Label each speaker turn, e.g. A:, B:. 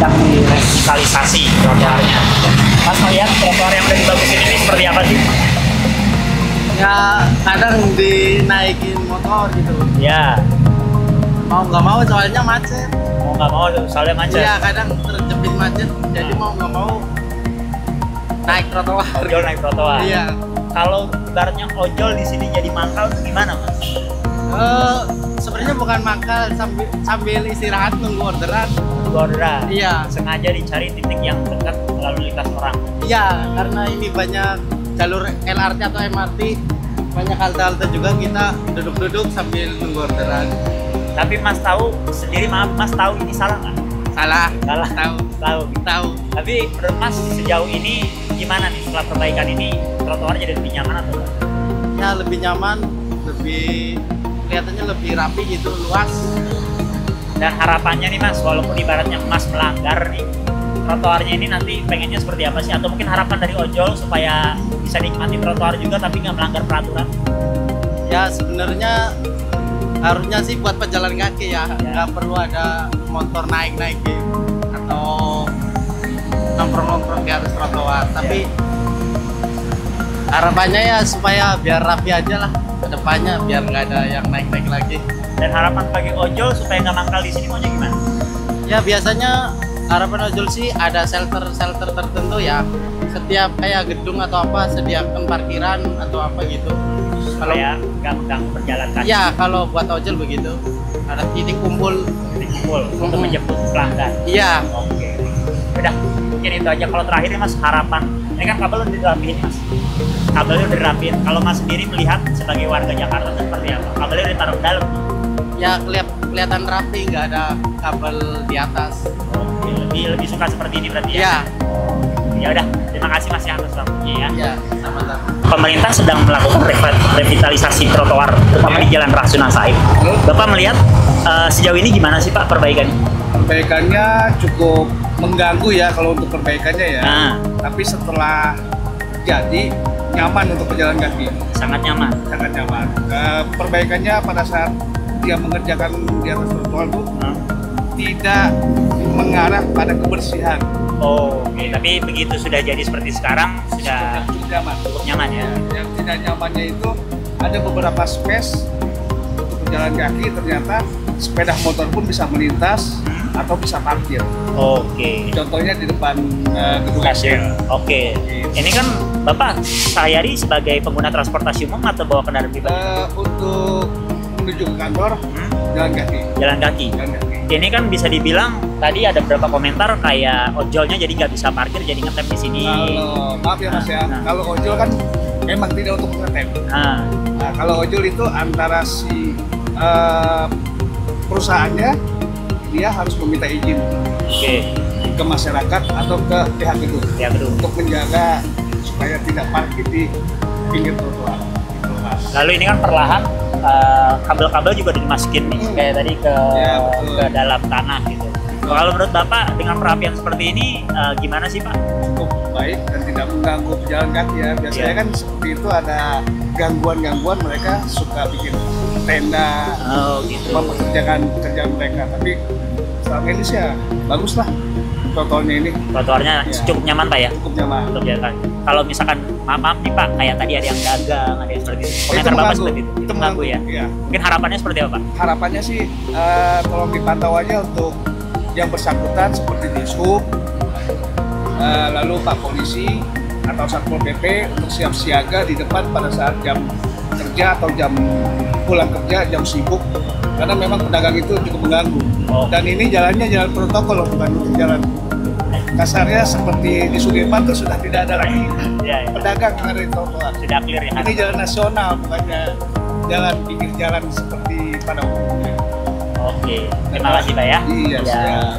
A: sedang direvitalisasi trotoarnya. Mas melihat trotoar yang udah dibagusin ini seperti apa sih?
B: Ya kadang dinaikin motor gitu.
A: Ya,
B: Mau nggak mau soalnya macet.
A: mau nggak mau soalnya macet.
B: Iya kadang terjepit macet. Jadi mau nggak mau naik trotoar.
A: Ojol naik trotoar.
B: Iya.
A: Kalau ibaratnya ojol di sini jadi mangkal itu gimana, Mas?
B: Sebenarnya bukan mangkal, sambil istirahat nunggu orderan.
A: Orderan.
B: Iya.
A: Sengaja dicari titik yang dekat lalu lintas orang.
B: Iya, karena ini banyak jalur LRT atau MRT, banyak halte-halte juga, kita duduk-duduk sambil nunggu orderan.
A: Tapi Mas tahu sendiri, maaf Mas tahu ini salah nggak?
B: Salah.
A: Salah.
B: Tahu.
A: Tapi menurut Mas sejauh ini gimana nih setelah perbaikan ini trotoar jadi lebih nyaman atau enggak?
B: Ya lebih nyaman, lebih kelihatannya lebih rapi gitu, luas.
A: Dan harapannya nih Mas, walaupun ibaratnya Mas melanggar nih, trotoarnya ini nanti pengennya seperti apa sih? Atau mungkin harapan dari ojol supaya bisa nikmati trotoar juga tapi nggak melanggar peraturan?
B: Ya sebenarnya harusnya sih buat pejalan kaki ya, nggak perlu ada motor naik-naik gitu, atau nongkrong-nongkrong di atas trotoar. Tapi harapannya ya supaya biar rapi aja lah ke depannya, biar nggak ada yang naik-naik lagi.
A: Dan harapan bagi ojol supaya nggak mangkal di sini maunya gimana?
B: Ya biasanya harapan ojol sih ada shelter tertentu ya, setiap kayak gedung atau apa sediakan parkiran atau apa gitu. Kalau
A: Supaya nggak mengganggu perjalanan kaki.
B: ya kalau buat ojol begitu, ada titik kumpul.
A: Full untuk menjemput pelanggan.
B: Iya.
A: Oke. Udah, mungkin itu aja. Kalau terakhir nih Mas, harapan. Ini kan kabel udah dirapiin Mas. Kabelnya udah dirapiin. Kalau Mas sendiri melihat sebagai warga Jakarta itu seperti apa? Kabelnya udah ditaruh dalam.
B: Ya kelihatan rapi, nggak ada kabel di atas.
A: Oke, lebih suka seperti ini berarti ya?
B: Ya.
A: Ya udah, terima kasih Mas ya atas waktunya ya.
B: Ya, sama-sama.
A: Pemerintah sedang melakukan revitalisasi trotoar, terutama di Jalan Rasuna Said. Bapak melihat sejauh ini gimana sih Pak perbaikannya?
C: Perbaikannya cukup mengganggu ya kalau untuk perbaikannya ya.
A: Nah,
C: Tapi setelah jadi nyaman untuk pejalan kaki,
A: sangat nyaman.
C: sangat nyaman. Perbaikannya pada saat dia mengerjakan di atas trotoar itu tidak mengarah pada kebersihan.
A: Oh, oke. Tapi begitu sudah jadi seperti sekarang sudah
C: Cukup nyaman.
A: cukup nyaman ya.
C: Yang tidak nyamannya itu ada beberapa space untuk pejalan kaki, ternyata sepeda motor pun bisa melintas atau bisa parkir.
A: Oke.
C: Contohnya di depan gedung
A: Kasir.
C: SDM.
A: Oke. Ini kan Bapak sehari sebagai pengguna transportasi umum atau bawa kendaraan pribadi?
C: Untuk menuju ke kantor jalan kaki.
A: Jalan kaki.
C: Jalan kaki.
A: Ini kan bisa dibilang tadi ada beberapa komentar kayak ojolnya jadi nggak bisa parkir jadi ngetem di sini.
C: Kalau maaf ya Mas ya,
A: Nah.
C: kalau ojol kan memang tidak untuk ngetem.
A: Nah,
C: Nah, kalau ojol itu antara si perusahaannya dia harus meminta izin
A: oke.
C: ke masyarakat atau ke pihak gedung
A: Ya betul.
C: untuk menjaga supaya tidak parkir di pinggir trotoar. Gitu, Mas.
A: Lalu ini kan perlahan kabel-kabel juga udah dimasukin nih kayak tadi ke
C: Ya, betul.
A: ke dalam tanah gitu. Kalau menurut Bapak dengan perapian seperti ini gimana sih Pak?
C: Cukup baik dan tidak mengganggu pejalan kaki ya. Biasanya
A: Iya.
C: kan seperti itu ada gangguan-gangguan, mereka suka bikin tenda,
A: Oh gitu.
C: mempekerjakan pekerjaan mereka. Tapi selama ini sih ya bagus lah trotoarnya ini,
A: Trotoarnya
C: Iya.
A: cukup nyaman Pak ya
C: cukup nyaman.
A: untuk jalan kaki. Kalau misalkan maaf nih Pak, kayak tadi ada yang dagang, ada yang seperti itu. Komentar Bapak
C: mengganggu.
A: seperti itu. Itu mengganggu ya.
C: Iya.
A: Mungkin harapannya seperti apa Pak?
C: Harapannya sih tolong dipantau aja untuk yang bersangkutan seperti di sub, lalu Pak Polisi atau Satpol PP untuk siap siaga di depan pada saat jam kerja atau jam pulang kerja, jam sibuk, karena memang pedagang itu cukup mengganggu.
A: Oh.
C: Dan ini jalannya jalan protokol loh, bukan jalan kasarnya seperti di Sudirman tuh sudah tidak ada lagi
A: Ya, ya.
C: pedagang yang ada di trotoar.
A: Sudah clear ya.
C: Ini jalan nasional, bukannya jalan pinggir jalan seperti pada umumnya.
A: Oke. Terima kasih Pak ya.
C: Iya,
A: Ya.
C: siap.